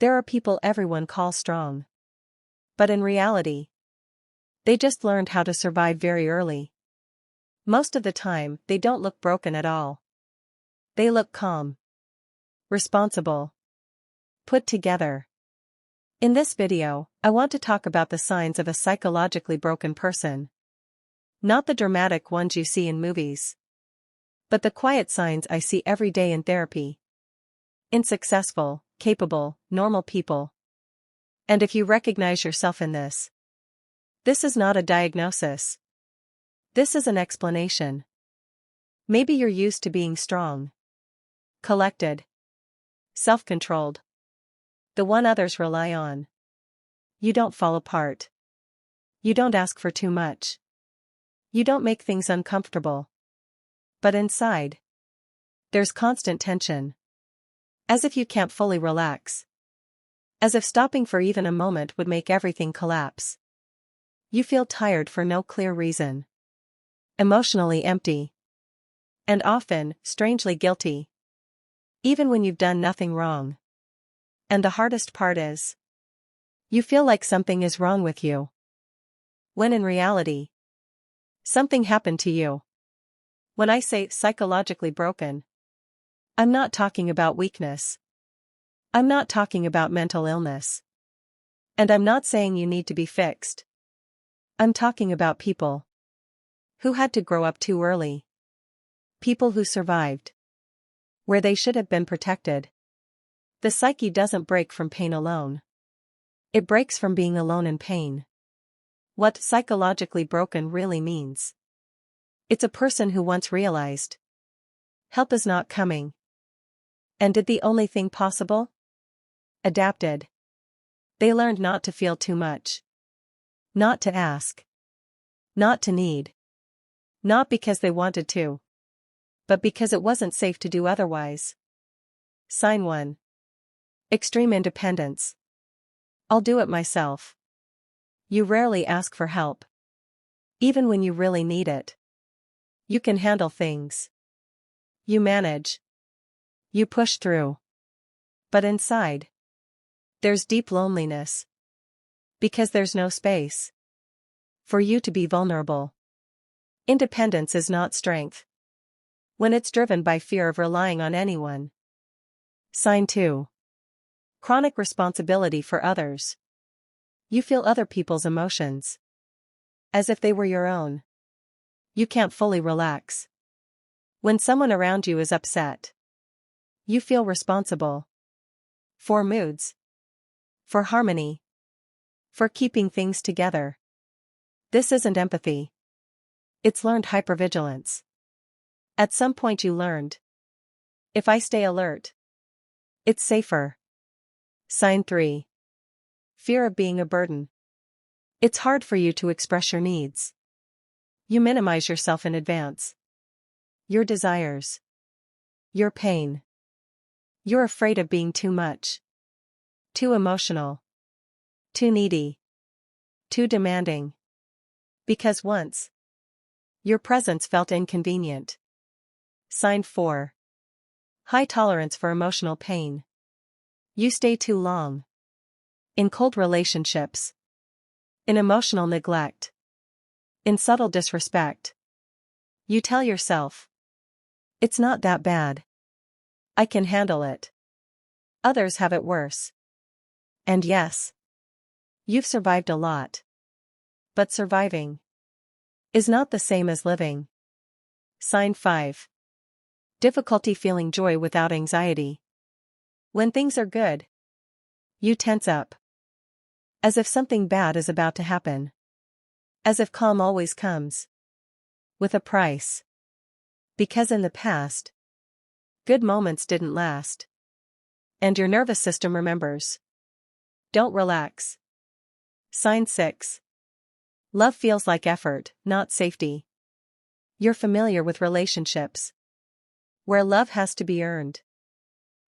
There are people everyone calls strong. But in reality, they just learned how to survive very early. Most of the time, they don't look broken at all. They look calm, responsible, put together. In this video, I want to talk about the signs of a psychologically broken person. Not the dramatic ones you see in movies, but the quiet signs I see every day in therapy. In successful, capable, normal people. And if you recognize yourself in this is not a diagnosis. This is an explanation. Maybe you're used to being strong, collected, self-controlled, the one others rely on. You don't fall apart. You don't ask for too much. You don't make things uncomfortable. But inside, there's constant tension. As if you can't fully relax. As if stopping for even a moment would make everything collapse. You feel tired for no clear reason. Emotionally empty. And often, strangely guilty. Even when you've done nothing wrong. And the hardest part is, you feel like something is wrong with you. When in reality, something happened to you. When I say psychologically broken, I'm not talking about weakness. I'm not talking about mental illness. And I'm not saying you need to be fixed. I'm talking about people who had to grow up too early. People who survived where they should have been protected. The psyche doesn't break from pain alone. It breaks from being alone in pain. What psychologically broken really means. It's a person who once realized help is not coming. And did the only thing possible? Adapted. They learned not to feel too much. Not to ask. Not to need. Not because they wanted to. But because it wasn't safe to do otherwise. Sign 1. Extreme independence. I'll do it myself. You rarely ask for help. Even when you really need it. You can handle things. You manage. You push through. But inside, there's deep loneliness. Because there's no space for you to be vulnerable. Independence is not strength. When it's driven by fear of relying on anyone. Sign 2. Chronic responsibility for others. You feel other people's emotions. As if they were your own. You can't fully relax. When someone around you is upset, you feel responsible. For moods. For harmony. For keeping things together. This isn't empathy. It's learned hypervigilance. At some point you learned. If I stay alert, it's safer. Sign 3. Fear of being a burden. It's hard for you to express your needs. You minimize yourself in advance. Your desires. Your pain. You're afraid of being too much. Too emotional. Too needy. Too demanding. Because once, your presence felt inconvenient. Sign 4. High tolerance for emotional pain. You stay too long. In cold relationships. In emotional neglect. In subtle disrespect. You tell yourself, it's not that bad. I can handle it. Others have it worse. And yes, you've survived a lot. But surviving is not the same as living. Sign 5. Difficulty feeling joy without anxiety. When things are good, you tense up. As if something bad is about to happen. As if calm always comes. With a price. Because in the past, good moments didn't last. And your nervous system remembers. Don't relax. Sign 6. Love feels like effort, not safety. You're familiar with relationships. Where love has to be earned.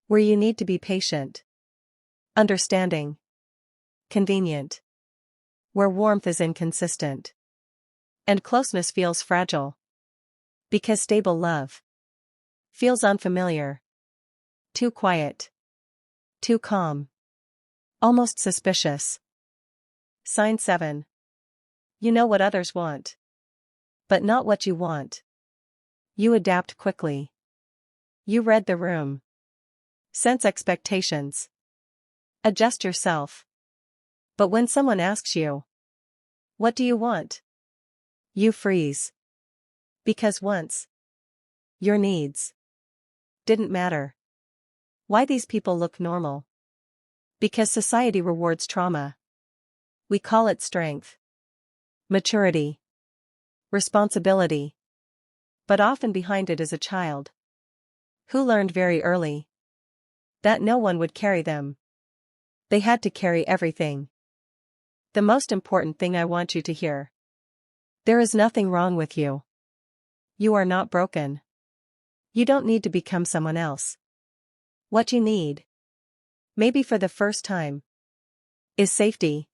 Where you need to be patient. Understanding. Convenient. Where warmth is inconsistent. And closeness feels fragile. Because stable love feels unfamiliar. Too quiet. Too calm. Almost suspicious. Sign 7. You know what others want. But not what you want. You adapt quickly. You read the room. Sense expectations. Adjust yourself. But when someone asks you, what do you want? You freeze. Because once, your needs didn't matter. Why these people look normal? Because society rewards trauma. We call it strength, maturity, responsibility. But often behind it is a child who learned very early that no one would carry them. They had to carry everything. The most important thing I want you to hear. There is nothing wrong with you. You are not broken. You don't need to become someone else. What you need, maybe for the first time, is safety.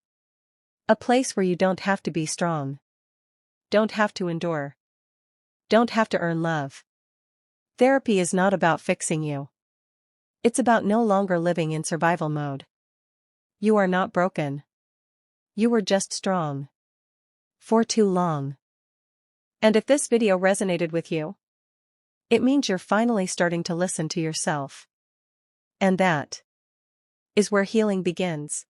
A place where you don't have to be strong. Don't have to endure. Don't have to earn love. Therapy is not about fixing you. It's about no longer living in survival mode. You are not broken. You were just strong. For too long. And if this video resonated with you, it means you're finally starting to listen to yourself. And that is where healing begins.